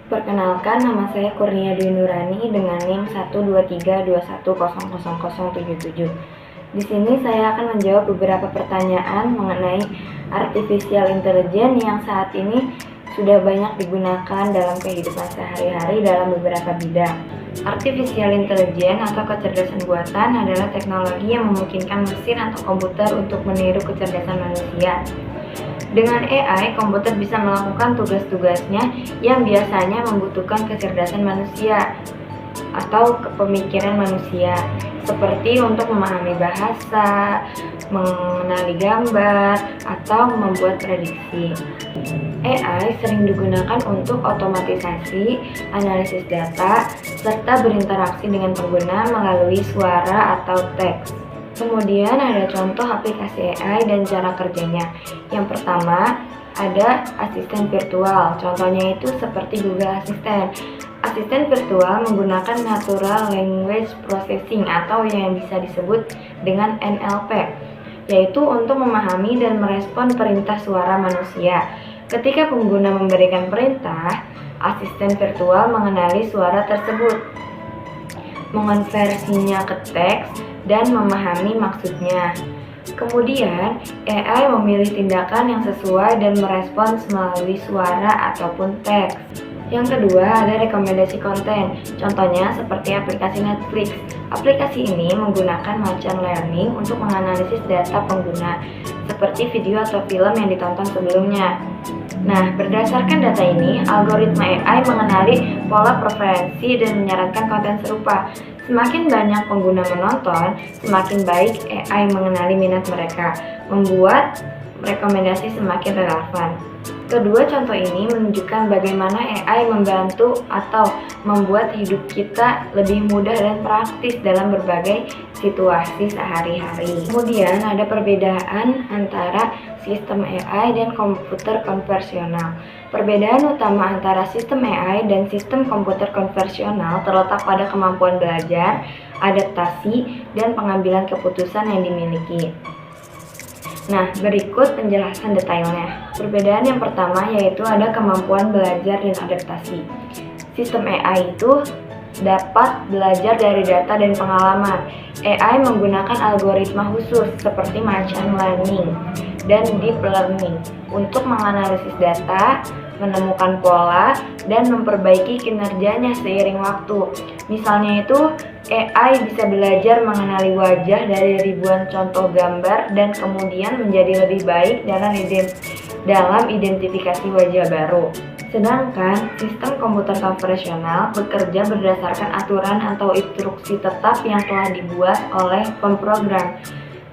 Perkenalkan, nama saya Kurnia Dwi Nurani dengan NIM 12321000077. Di sini saya akan menjawab beberapa pertanyaan mengenai artificial intelligence yang saat ini sudah banyak digunakan dalam kehidupan sehari-hari dalam beberapa bidang. Artificial intelligence atau kecerdasan buatan adalah teknologi yang memungkinkan mesin atau komputer untuk meniru kecerdasan manusia. Dengan AI, komputer bisa melakukan tugas-tugasnya yang biasanya membutuhkan kecerdasan manusia atau kepemikiran manusia, seperti untuk memahami bahasa, mengenali gambar, atau membuat prediksi. AI sering digunakan untuk otomatisasi, analisis data, serta berinteraksi dengan pengguna melalui suara atau teks. Kemudian ada contoh aplikasi AI dan cara kerjanya. Yang pertama, ada asisten virtual. Contohnya itu seperti Google Assistant. Asisten virtual menggunakan Natural Language Processing atau yang bisa disebut dengan NLP, yaitu untuk memahami dan merespon perintah suara manusia. Ketika pengguna memberikan perintah, asisten virtual mengenali suara tersebut, mengonversinya ke teks, dan memahami maksudnya. Kemudian, AI memilih tindakan yang sesuai dan merespons melalui suara ataupun teks. Yang kedua, ada rekomendasi konten. Contohnya seperti aplikasi Netflix. Aplikasi ini menggunakan machine learning untuk menganalisis data pengguna, seperti video atau film yang ditonton sebelumnya. Nah, berdasarkan data ini, algoritma AI mengenali pola preferensi dan menyarankan konten serupa. Semakin banyak pengguna menonton, semakin baik AI mengenali minat mereka, membuat rekomendasi semakin relevan. Kedua contoh ini menunjukkan bagaimana AI membantu atau membuat hidup kita lebih mudah dan praktis dalam berbagai situasi sehari-hari. Kemudian ada perbedaan antara sistem AI dan komputer konvensional. Perbedaan utama antara sistem AI dan sistem komputer konvensional terletak pada kemampuan belajar, adaptasi, dan pengambilan keputusan yang dimiliki. Nah, berikut penjelasan detailnya. Perbedaan yang pertama yaitu ada kemampuan belajar dan adaptasi. Sistem AI itu dapat belajar dari data dan pengalaman. AI menggunakan algoritma khusus seperti machine learning dan deep learning untuk menganalisis data, menemukan pola, dan memperbaiki kinerjanya seiring waktu. Misalnya itu, AI bisa belajar mengenali wajah dari ribuan contoh gambar dan kemudian menjadi lebih baik dalam identifikasi wajah baru. Sedangkan sistem komputer konvensional bekerja berdasarkan aturan atau instruksi tetap yang telah dibuat oleh pemrogram.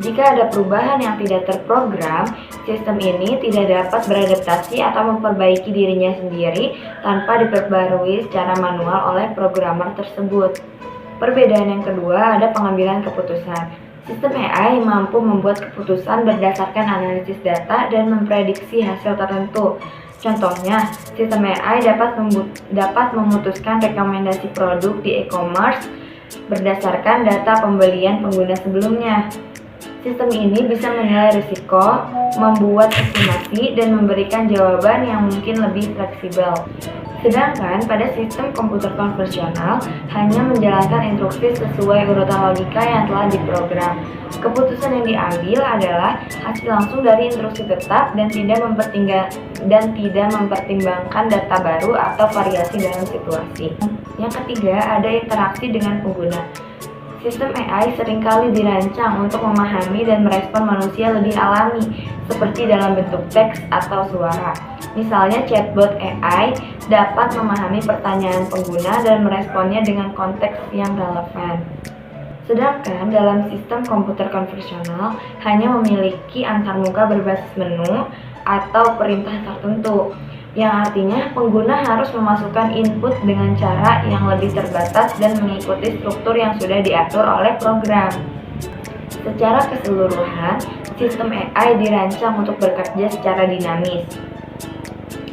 Jika ada perubahan yang tidak terprogram, sistem ini tidak dapat beradaptasi atau memperbaiki dirinya sendiri tanpa diperbarui secara manual oleh programmer tersebut. Perbedaan yang kedua ada pengambilan keputusan. Sistem AI mampu membuat keputusan berdasarkan analisis data dan memprediksi hasil tertentu. Contohnya, sistem AI dapat memutuskan rekomendasi produk di e-commerce berdasarkan data pembelian pengguna sebelumnya. Sistem ini bisa menilai risiko, membuat estimasi, dan memberikan jawaban yang mungkin lebih fleksibel. Sedangkan pada sistem komputer konvensional hanya menjalankan instruksi sesuai urutan logika yang telah diprogram. Keputusan yang diambil adalah hasil langsung dari instruksi tetap dan tidak mempertimbangkan data baru atau variasi dalam situasi. Yang ketiga, ada interaksi dengan pengguna. Sistem AI seringkali dirancang untuk memahami dan merespon manusia lebih alami, seperti dalam bentuk teks atau suara. Misalnya, chatbot AI dapat memahami pertanyaan pengguna dan meresponnya dengan konteks yang relevan. Sedangkan dalam sistem komputer konvensional hanya memiliki antarmuka berbasis menu atau perintah tertentu, yang artinya pengguna harus memasukkan input dengan cara yang lebih terbatas dan mengikuti struktur yang sudah diatur oleh program. Secara keseluruhan, sistem AI dirancang untuk bekerja secara dinamis.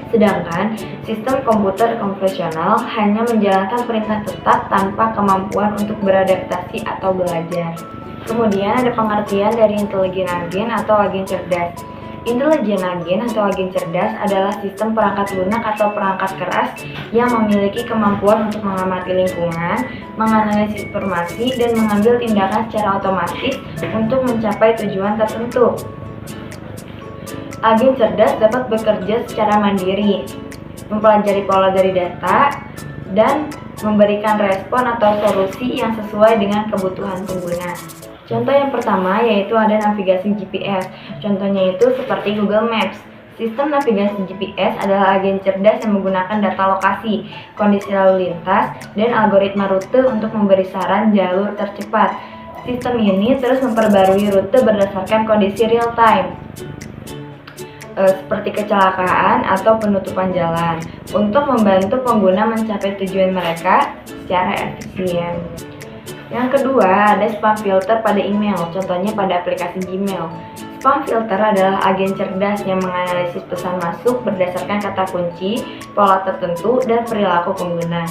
Sedangkan sistem komputer konvensional hanya menjalankan perintah tetap tanpa kemampuan untuk beradaptasi atau belajar. Kemudian ada pengertian dari intelijen agen atau agen cerdas. Intelijen agen atau agen cerdas adalah sistem perangkat lunak atau perangkat keras yang memiliki kemampuan untuk mengamati lingkungan, menganalisis informasi, dan mengambil tindakan secara otomatis untuk mencapai tujuan tertentu. Agen cerdas dapat bekerja secara mandiri, mempelajari pola dari data, dan memberikan respon atau solusi yang sesuai dengan kebutuhan pengguna. Contoh yang pertama yaitu ada navigasi GPS. Contohnya itu seperti Google Maps. Sistem navigasi GPS adalah agen cerdas yang menggunakan data lokasi, kondisi lalu lintas, dan algoritma rute untuk memberi saran jalur tercepat. Sistem ini terus memperbarui rute berdasarkan kondisi real time, seperti kecelakaan atau penutupan jalan, untuk membantu pengguna mencapai tujuan mereka secara efisien. Yang kedua, ada spam filter pada email, contohnya pada aplikasi Gmail. Spam filter adalah agen cerdas yang menganalisis pesan masuk berdasarkan kata kunci, pola tertentu, dan perilaku pengguna.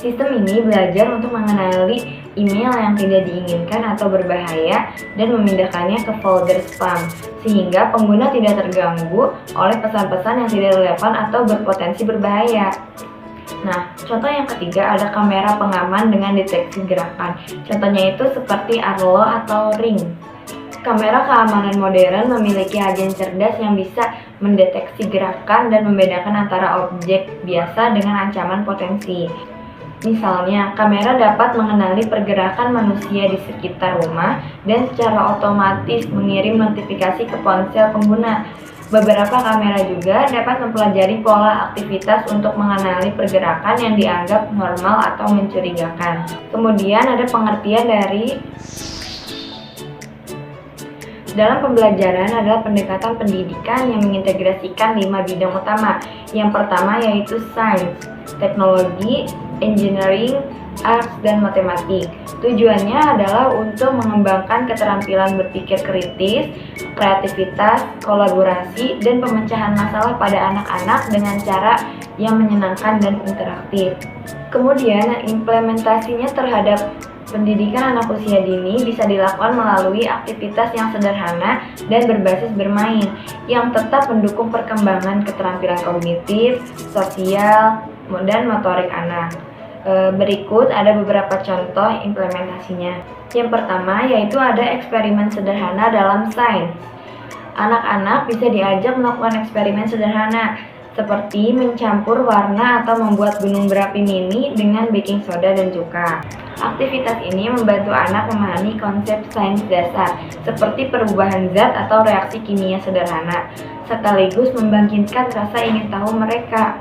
Sistem ini belajar untuk mengenali email yang tidak diinginkan atau berbahaya dan memindahkannya ke folder spam, sehingga pengguna tidak terganggu oleh pesan-pesan yang tidak relevan atau berpotensi berbahaya. Nah, contoh yang ketiga ada kamera pengaman dengan deteksi gerakan. Contohnya itu seperti Arlo atau Ring. Kamera keamanan modern memiliki agen cerdas yang bisa mendeteksi gerakan dan membedakan antara objek biasa dengan ancaman potensi. Misalnya, kamera dapat mengenali pergerakan manusia di sekitar rumah dan secara otomatis mengirim notifikasi ke ponsel pengguna. Beberapa kamera juga dapat mempelajari pola aktivitas untuk mengenali pergerakan yang dianggap normal atau mencurigakan. Kemudian ada pengertian dari dalam pembelajaran adalah pendekatan pendidikan yang mengintegrasikan 5 bidang utama. Yang pertama yaitu sains, teknologi, engineering, arts, dan matematik. Tujuannya adalah untuk mengembangkan keterampilan berpikir kritis, kreativitas, kolaborasi, dan pemecahan masalah pada anak-anak dengan cara yang menyenangkan dan interaktif. Kemudian, implementasinya terhadap pendidikan anak usia dini bisa dilakukan melalui aktivitas yang sederhana dan berbasis bermain, yang tetap mendukung perkembangan keterampilan kognitif, sosial, dan motorik anak. Berikut ada beberapa contoh implementasinya. Yang pertama yaitu ada eksperimen sederhana dalam sains. Anak-anak bisa diajak melakukan eksperimen sederhana seperti mencampur warna atau membuat gunung berapi mini dengan baking soda dan cuka. Aktivitas ini membantu anak memahami konsep sains dasar seperti perubahan zat atau reaksi kimia sederhana, sekaligus membangkitkan rasa ingin tahu mereka.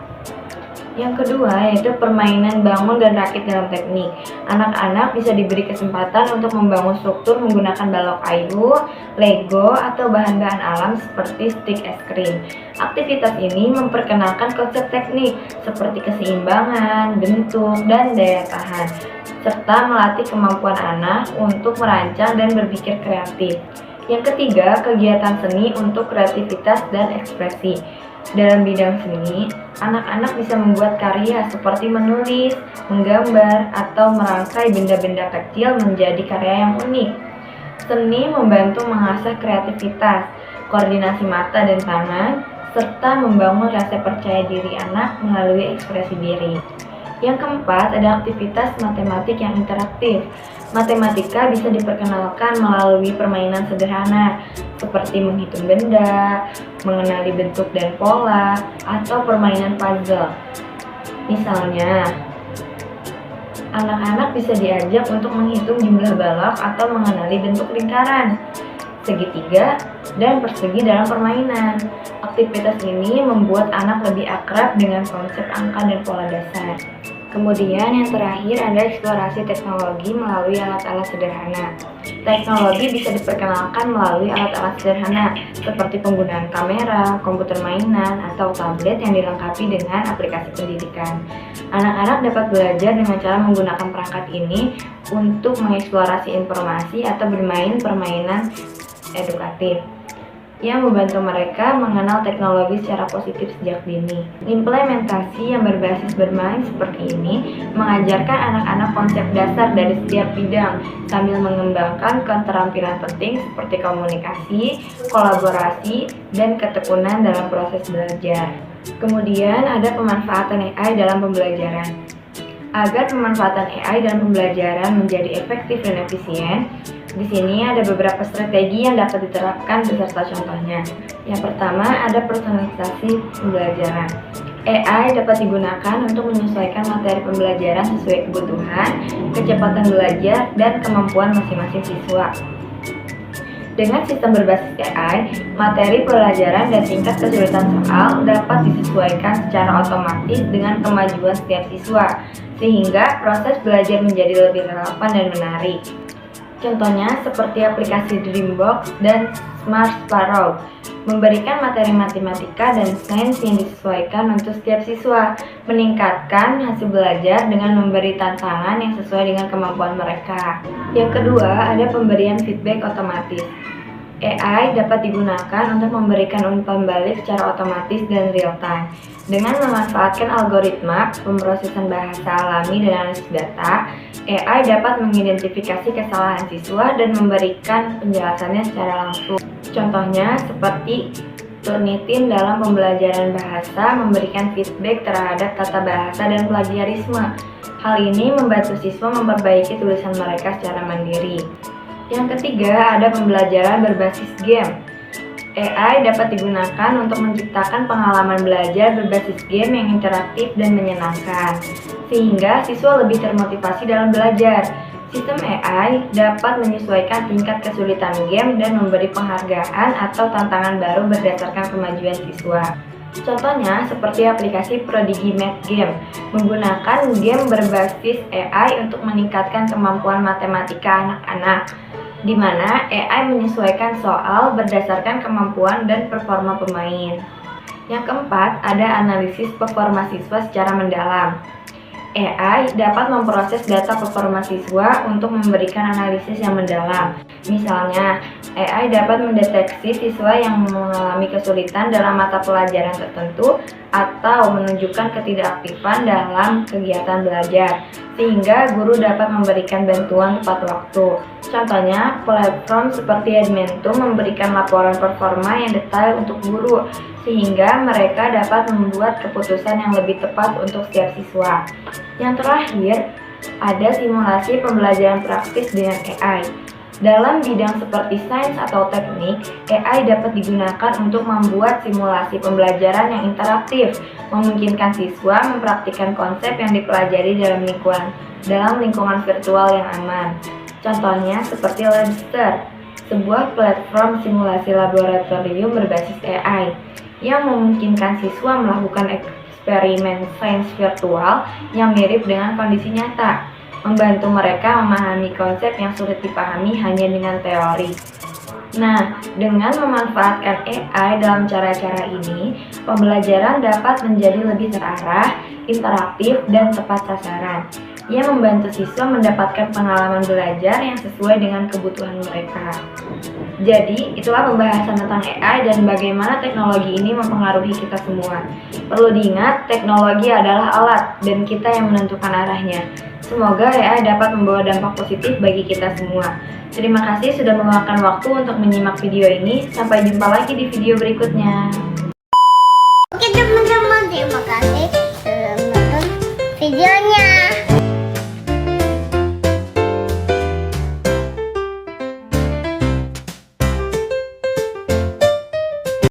Yang kedua yaitu permainan bangun dan rakit dalam teknik. Anak-anak bisa diberi kesempatan untuk membangun struktur menggunakan balok kayu, Lego, atau bahan-bahan alam seperti stik es krim. Aktivitas ini memperkenalkan konsep teknik seperti keseimbangan, bentuk, dan daya tahan, serta melatih kemampuan anak untuk merancang dan berpikir kreatif. Yang ketiga, kegiatan seni untuk kreativitas dan ekspresi. Dalam bidang seni, anak-anak bisa membuat karya seperti menulis, menggambar, atau merangkai benda-benda kecil menjadi karya yang unik. Seni membantu mengasah kreativitas, koordinasi mata dan tangan, serta membangun rasa percaya diri anak melalui ekspresi diri. Yang keempat, ada aktivitas matematik yang interaktif. Matematika bisa diperkenalkan melalui permainan sederhana, seperti menghitung benda, mengenali bentuk dan pola, atau permainan puzzle. Misalnya, anak-anak bisa diajak untuk menghitung jumlah balok atau mengenali bentuk lingkaran, segitiga, dan persegi dalam permainan. Aktivitas ini membuat anak lebih akrab dengan konsep angka dan pola dasar. Kemudian yang terakhir ada eksplorasi teknologi melalui alat-alat sederhana. Teknologi bisa diperkenalkan melalui alat-alat sederhana seperti penggunaan kamera, komputer mainan, atau tablet yang dilengkapi dengan aplikasi pendidikan. Anak-anak dapat belajar dengan cara menggunakan perangkat ini untuk mengeksplorasi informasi atau bermain permainan edukatif. yang membantu mereka mengenal teknologi secara positif sejak dini. Implementasi yang berbasis bermain seperti ini mengajarkan anak-anak konsep dasar dari setiap bidang sambil mengembangkan keterampilan penting seperti komunikasi, kolaborasi, dan ketekunan dalam proses belajar. Kemudian ada pemanfaatan AI dalam pembelajaran. Agar pemanfaatan AI dalam pembelajaran menjadi efektif dan efisien, di sini ada beberapa strategi yang dapat diterapkan beserta contohnya. Yang pertama ada personalisasi pembelajaran. AI dapat digunakan untuk menyesuaikan materi pembelajaran sesuai kebutuhan, kecepatan belajar, dan kemampuan masing-masing siswa. Dengan sistem berbasis AI, materi pelajaran dan tingkat kesulitan soal dapat disesuaikan secara otomatis dengan kemajuan setiap siswa, sehingga proses belajar menjadi lebih relevan dan menarik. Contohnya seperti aplikasi Dreambox dan Smart Sparrow, memberikan materi matematika dan sains yang disesuaikan untuk setiap siswa, meningkatkan hasil belajar dengan memberi tantangan yang sesuai dengan kemampuan mereka. Yang kedua, ada pemberian feedback otomatis. AI dapat digunakan untuk memberikan umpan balik secara otomatis dan real time. Dengan memanfaatkan algoritma, pemrosesan bahasa alami dan analisis data, AI dapat mengidentifikasi kesalahan siswa dan memberikan penjelasannya secara langsung. Contohnya seperti Turnitin dalam pembelajaran bahasa memberikan feedback terhadap tata bahasa dan plagiarisme. Hal ini membantu siswa memperbaiki tulisan mereka secara mandiri. Yang ketiga, ada pembelajaran berbasis game. AI dapat digunakan untuk menciptakan pengalaman belajar berbasis game yang interaktif dan menyenangkan, sehingga siswa lebih termotivasi dalam belajar. Sistem AI dapat menyesuaikan tingkat kesulitan game dan memberi penghargaan atau tantangan baru berdasarkan kemajuan siswa. Contohnya seperti aplikasi Prodigy Math Game, menggunakan game berbasis AI untuk meningkatkan kemampuan matematika anak-anak, di mana AI menyesuaikan soal berdasarkan kemampuan dan performa pemain. Yang keempat, ada analisis performa siswa secara mendalam. AI dapat memproses data performa siswa untuk memberikan analisis yang mendalam. Misalnya, AI dapat mendeteksi siswa yang mengalami kesulitan dalam mata pelajaran tertentu atau menunjukkan ketidakaktifan dalam kegiatan belajar, sehingga guru dapat memberikan bantuan tepat waktu. Contohnya, platform seperti Edmentum memberikan laporan performa yang detail untuk guru, sehingga mereka dapat membuat keputusan yang lebih tepat untuk setiap siswa. Yang terakhir, ada simulasi pembelajaran praktis dengan AI. Dalam bidang seperti sains atau teknik, AI dapat digunakan untuk membuat simulasi pembelajaran yang interaktif, memungkinkan siswa mempraktikkan konsep yang dipelajari dalam lingkungan virtual yang aman. Contohnya seperti Labster, sebuah platform simulasi laboratorium berbasis AI yang memungkinkan siswa melakukan eksperimen sains virtual yang mirip dengan kondisi nyata, membantu mereka memahami konsep yang sulit dipahami hanya dengan teori. Nah, dengan memanfaatkan AI dalam cara-cara ini, pembelajaran dapat menjadi lebih terarah, interaktif, dan tepat sasaran, yang membantu siswa mendapatkan pengalaman belajar yang sesuai dengan kebutuhan mereka. Jadi, itulah pembahasan tentang AI dan bagaimana teknologi ini mempengaruhi kita semua. Perlu diingat, teknologi adalah alat dan kita yang menentukan arahnya. Semoga AI dapat membawa dampak positif bagi kita semua. Terima kasih sudah meluangkan waktu untuk menyimak video ini. Sampai jumpa lagi di video berikutnya. Oke teman-teman, terima kasih sudah menonton video